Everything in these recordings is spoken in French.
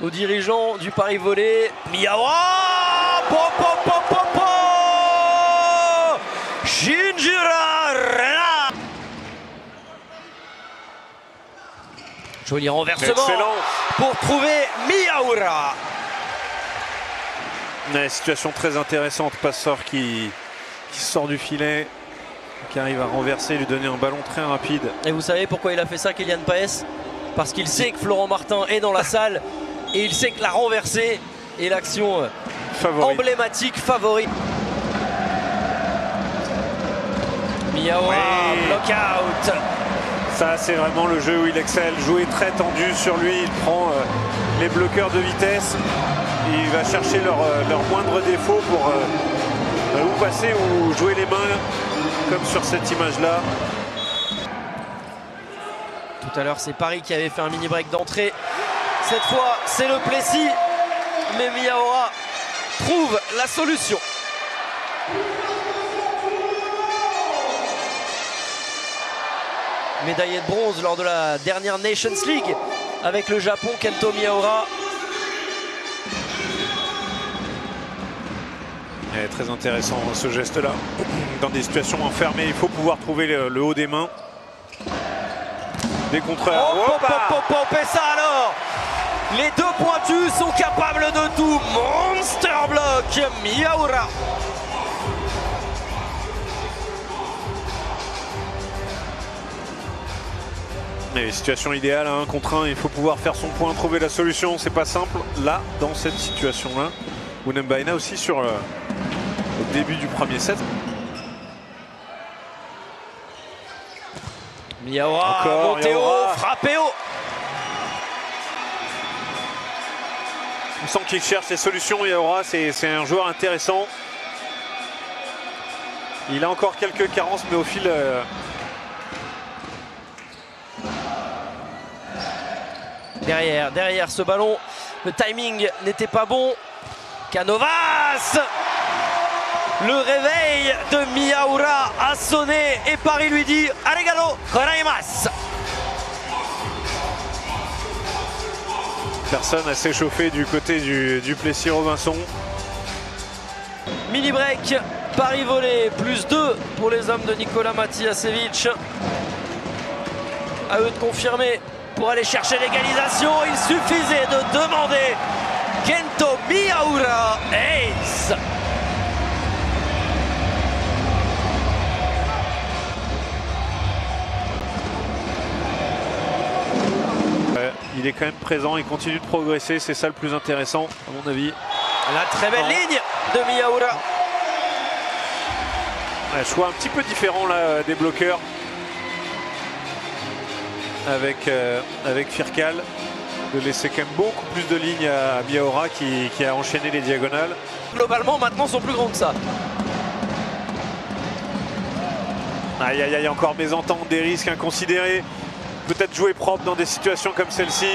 aux dirigeants du Paris Volley. Miyaura Shinjira Rena. Joli renversement. Excellent. Pour trouver Miyaura. Ouais, situation très intéressante. Passeur qui sort du filet, qui arrive à renverser, lui donner un ballon très rapide. Et vous savez pourquoi il a fait ça, Kylian Paes? Parce qu'il sait que Florent Martin est dans la salle et il sait que la renversée est l'action emblématique favorite. Miyaura, oui. block-out. Ça, c'est vraiment le jeu où il excelle. Jouer très tendu sur lui, il prend les bloqueurs de vitesse. Et il va chercher leur moindre défaut pour ou passer ou jouer les mains, comme sur cette image-là. Tout à l'heure, c'est Paris qui avait fait un mini break d'entrée. Cette fois, c'est le Plessis. Mais Miyaura trouve la solution. Médaillé de bronze lors de la dernière Nations League avec le Japon, Kento Miyaura. Et très intéressant ce geste-là. Dans des situations enfermées, il faut pouvoir trouver le haut des mains. Des contreurs. Et ça alors! Les deux pointus sont capables de tout. Monster block, Miyaura. Et situation idéale, 1 contre 1, il faut pouvoir faire son point, trouver la solution. C'est pas simple là, dans cette situation-là. Ounembaina aussi sur au début du premier set. Miyaura, monté haut, frappé haut. On sent qu'il cherche les solutions. Miyaura, c'est un joueur intéressant. Il a encore quelques carences, mais au fil... Derrière ce ballon, le timing n'était pas bon. Canovas! Le réveil de Miyaura a sonné et Paris lui dit Arigato gozaimasu. Personne à s'échauffer du côté du Plessis-Robinson. Mini break, Paris Volley, +2 pour les hommes de Nikola Matijasevic. À eux de confirmer pour aller chercher l'égalisation. Il suffisait de demander Kento Miyaura ace. Il est quand même présent, il continue de progresser, c'est ça le plus intéressant à mon avis. La très belle ligne de Miyaura. Un choix un petit peu différent là des bloqueurs avec Firkal, de laisser quand même beaucoup plus de lignes à Miyaura qui a enchaîné les diagonales. Globalement maintenant sont plus grands que ça. Aïe aïe aïe, encore mésentente, des risques inconsidérés. Peut-être jouer propre dans des situations comme celle-ci.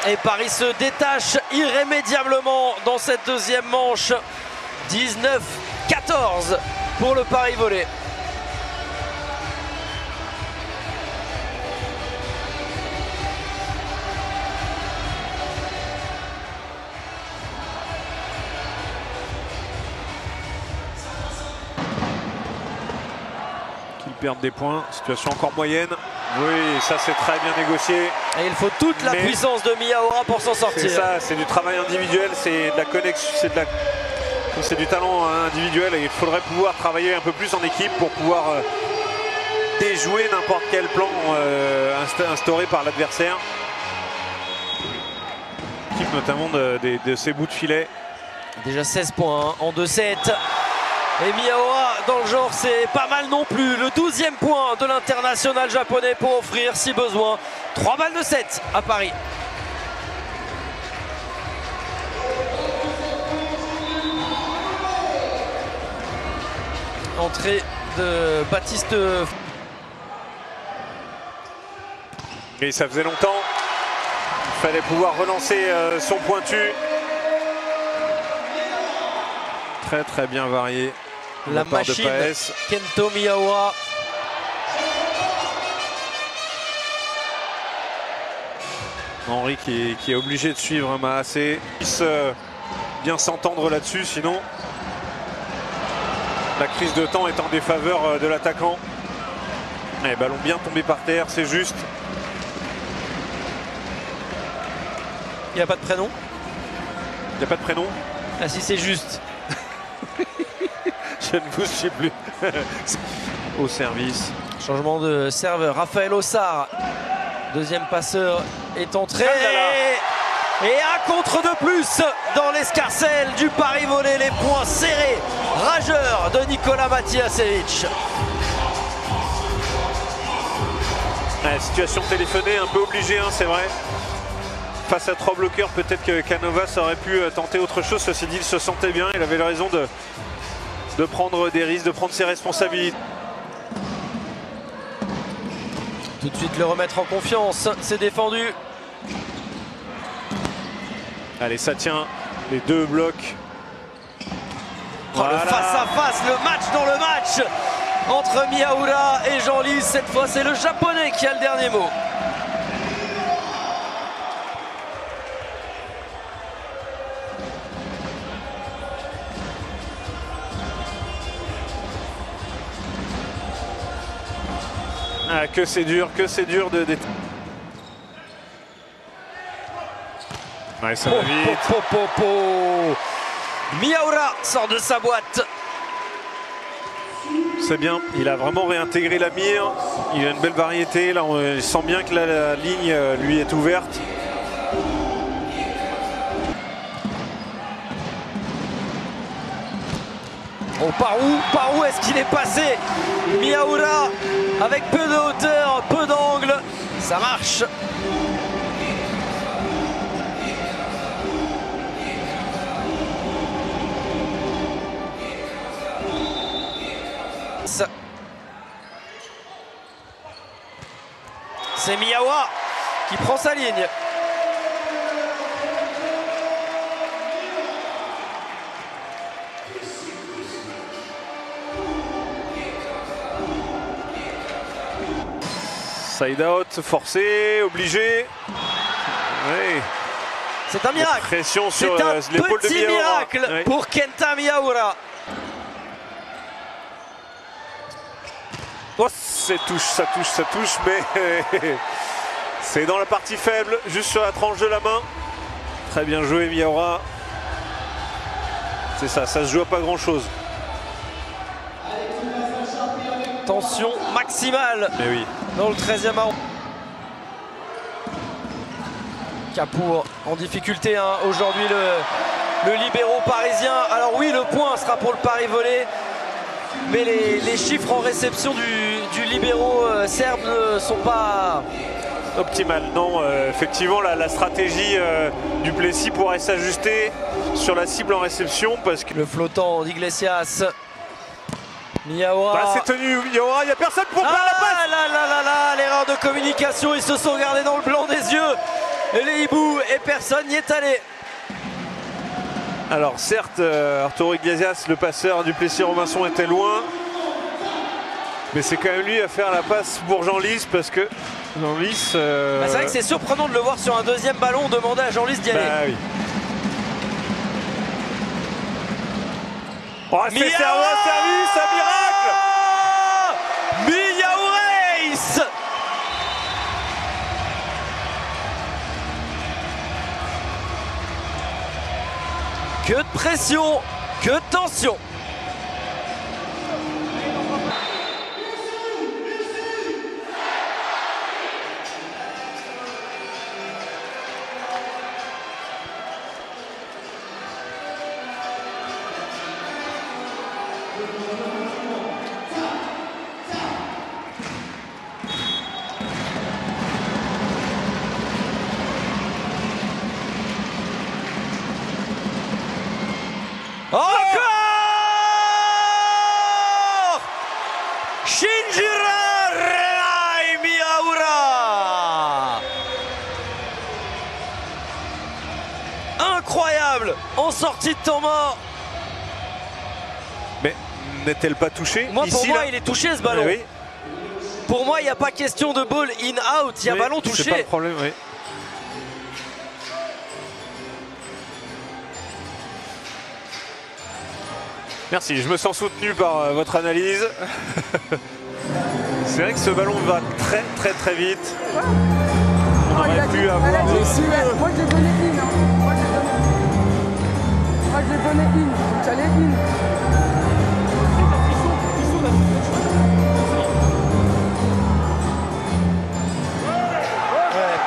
Et Paris se détache irrémédiablement dans cette deuxième manche. 19-14 pour le Paris Volley. Qu'ils perdent des points, situation encore moyenne. Oui, ça c'est très bien négocié. Et il faut toute la puissance de Miyaura pour s'en sortir. C'est ça, c'est du travail individuel, c'est de la connexion, c'est du talent individuel et il faudrait pouvoir travailler un peu plus en équipe pour pouvoir déjouer n'importe quel plan instauré par l'adversaire. L'équipe notamment de ses bouts de filet. Déjà 16 points en 2-7. Et Miyaura dans le genre c'est pas mal non plus. Le 12e point de l'international japonais pour offrir si besoin 3 balles de 7 à Paris. Entrée de Baptiste. Et ça faisait longtemps. Il fallait pouvoir relancer son pointu. Très très bien varié. La machine Kento Miyaura. Henry qui est obligé de suivre Mahassé. Ils puissent bien s'entendre là-dessus, sinon la crise de temps est en défaveur de l'attaquant. Ballon bien tombé par terre, c'est juste. Il n'y a pas de prénom. Il n'y a pas de prénom. Ah si, c'est juste. Je ne vous suis plus. Au service. Changement de serveur. Raphaël Ossard, deuxième passeur, est entré. Et un contre de plus dans l'escarcelle du Paris Volley. Les points serrés, rageurs de Nikola Matijasevic. Situation téléphonée, un peu obligée, hein, c'est vrai. Face à 3 bloqueurs, peut-être que Canovas aurait pu tenter autre chose. Ceci dit, il se sentait bien, il avait raison de prendre des risques, de prendre ses responsabilités. Tout de suite le remettre en confiance, c'est défendu. Allez, ça tient, les deux blocs. Voilà. Le face-à-face, le match dans le match entre Miyaura et Jean-Lys. Cette fois, c'est le japonais qui a le dernier mot. Ah, que c'est dur de... Ouais, ça va vite. Miyaura sort de sa boîte. C'est bien, il a vraiment réintégré la mire. Il a une belle variété. Là, on sent bien que la ligne lui est ouverte. Oh, par où est-ce qu'il est passé? Miyaura avec peu de hauteur, peu d'angle. Ça marche. C'est Miyaura qui prend sa ligne. Side out, forcé, obligé. Oui. C'est un miracle. Pression sur l'épaule de Miyaura. C'est un petit miracle oui. pour Kenta Miyaura. Oh, ça touche, mais c'est dans la partie faible, juste sur la tranche de la main. Très bien joué Miyaura. C'est ça se joue à pas grand chose. Tension maximale dans le 13e arrondissement. Capour en difficulté hein, aujourd'hui le libéro parisien. Alors oui, le point sera pour le Paris Volley. Mais les chiffres en réception du libéro serbe ne sont pas optimales. Non, effectivement, la stratégie du Plessis pourrait s'ajuster sur la cible en réception parce que le flottant d'Iglesias. Miyaura. Bah, c'est tenu, Miyaura, il n'y a personne pour faire la passe. L'erreur de communication, ils se sont regardés dans le blanc des yeux. Et les hiboux et personne n'y est allé. Alors certes, Arturo Iglesias, le passeur du Plessis-Robinson, était loin. Mais c'est quand même lui à faire la passe pour Jean-Lys parce que Jean-Lys... c'est vrai que c'est surprenant de le voir sur un deuxième ballon, demander à Jean-Lys d'y aller. Oui. Oh, c'est un service, un miracle. Miyaura! Que de pression, que de tension. Encore Shinjiro Renai Miyaura. Incroyable en sortie de temps mort. Mais n'est-elle pas touchée? Pour moi, il est touché ce ballon. Oui. Pour moi, il n'y a pas question de ball in-out, il y a ballon touché. C'est pas le problème, oui. Merci, je me sens soutenu par votre analyse. C'est vrai que ce ballon va très vite. On aurait pu avoir... Moi je l'ai donné une. Hein. Moi je l'ai donné une. Tu allais une.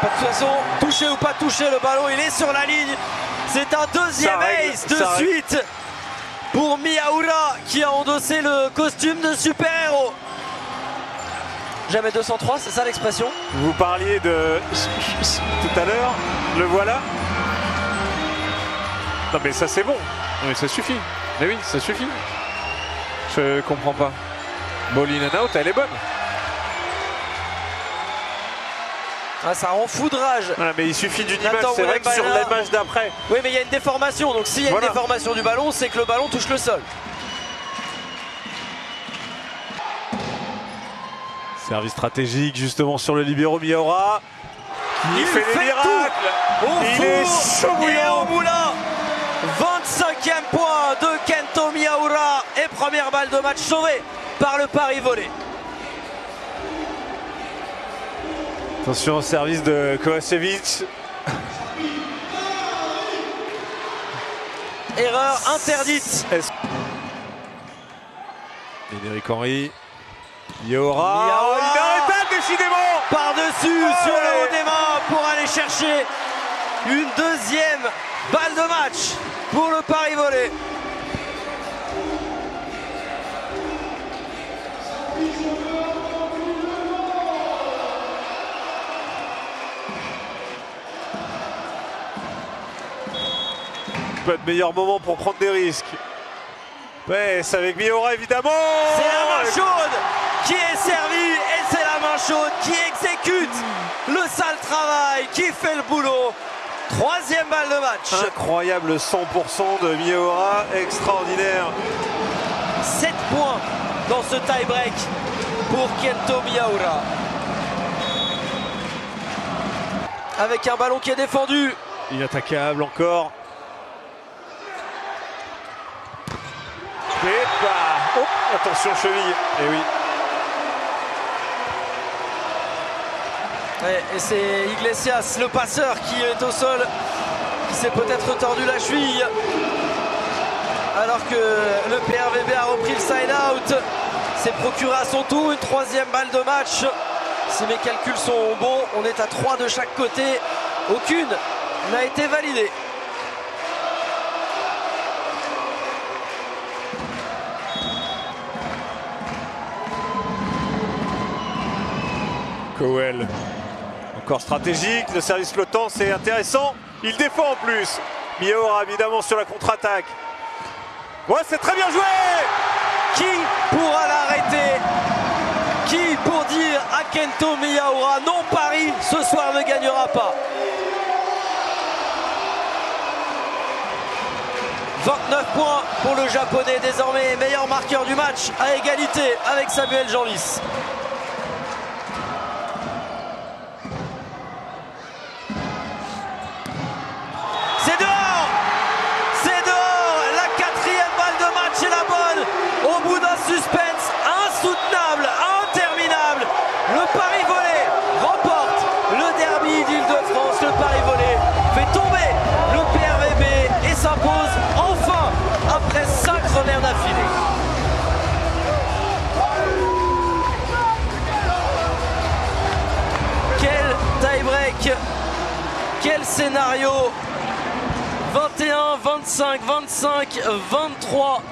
De toute façon, touché ou pas touché, le ballon il est sur la ligne. C'est un deuxième ace de suite pour Miyaura qui a endossé le costume de super-héros. Jamais 203, c'est ça l'expression? Vous parliez de tout à l'heure, le voilà. Non mais ça c'est bon, mais ça suffit. Mais oui, ça suffit. Je comprends pas. Ball in and out, elle est bonne. Ah, ça rend foudrage. Ah, mais il suffit d'une image, c'est vrai que sur l'image d'après. Oui, mais il y a une déformation, donc s'il y a une déformation du ballon, c'est que le ballon touche le sol. Service stratégique justement sur le libéro Miyaura. Il fait des miracles. Il est chaud bouillant. Et au moulin, 25e point de Kento Miyaura et première balle de match sauvée par le pari volé. Attention au service de Kovacevic. Erreur interdite. Médéric Henry. Miyaura. Il arrête décidément. Par-dessus sur le haut des mains pour aller chercher une deuxième balle de match pour le pari volé. Pas de meilleur moment pour prendre des risques. Ouais, c'est avec Miyaura évidemment. C'est la main chaude qui est servie et c'est la main chaude qui exécute le sale travail, qui fait le boulot. Troisième balle de match. Incroyable 100% de Miyaura, extraordinaire. 7 points dans ce tie-break pour Kento Miyaura. Avec un ballon qui est défendu. Inattaquable encore. Oh, attention cheville. Et oui. Et c'est Iglesias, le passeur, qui est au sol, qui s'est peut-être tordu la cheville. Alors que le PRVB a repris le side-out. S'est procuré à son tour une troisième balle de match. Si mes calculs sont bons, on est à 3 de chaque côté. Aucune n'a été validée. Cowell, encore stratégique, le service flottant, c'est intéressant. Il défend en plus. Miyaura évidemment sur la contre-attaque. Ouais, c'est très bien joué. Qui pourra l'arrêter? Qui pour dire à Kento Miyaura non, Paris ce soir ne gagnera pas? 29 points pour le japonais, désormais meilleur marqueur du match à égalité avec Samuel Janlis. Suspense insoutenable, interminable. Le pari volé remporte le derby d'Île-de-France. Le pari volé fait tomber le PRVB et s'impose enfin après 5 revers d'affilée. Quel tie-break, quel scénario. 21, 25, 25, 23,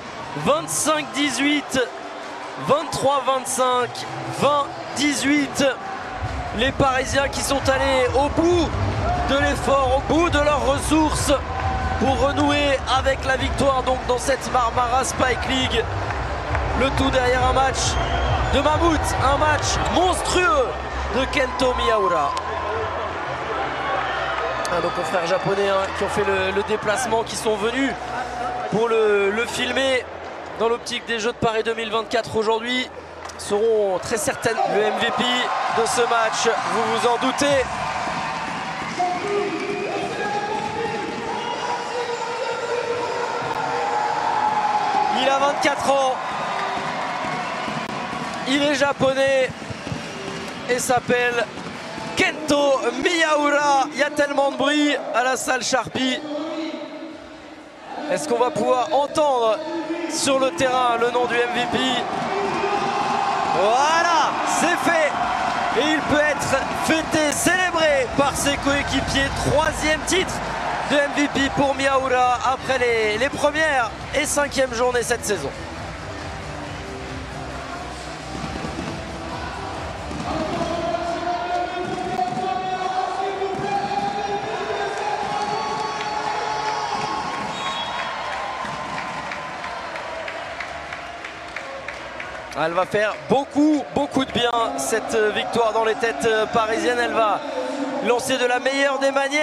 25-18, 23-25, 20-18. Les Parisiens qui sont allés au bout de l'effort, au bout de leurs ressources pour renouer avec la victoire donc dans cette Marmara Spike League. Le tout derrière un match de mammouth, un match monstrueux de Kento Miyaura. Nos confrères japonais qui ont fait le déplacement, qui sont venus pour le filmer dans l'optique des Jeux de Paris 2024 aujourd'hui, seront très certainement le MVP de ce match, vous vous en doutez. Il a 24 ans. Il est japonais et s'appelle Kento Miyaura. Il y a tellement de bruit à la salle Sharpie. Est-ce qu'on va pouvoir entendre sur le terrain le nom du MVP? Voilà, c'est fait. Et il peut être fêté, célébré par ses coéquipiers. 3e titre de MVP pour Miyaura après les premières et 5e journées cette saison. Elle va faire beaucoup de bien cette victoire dans les têtes parisiennes. Elle va lancer de la meilleure des manières.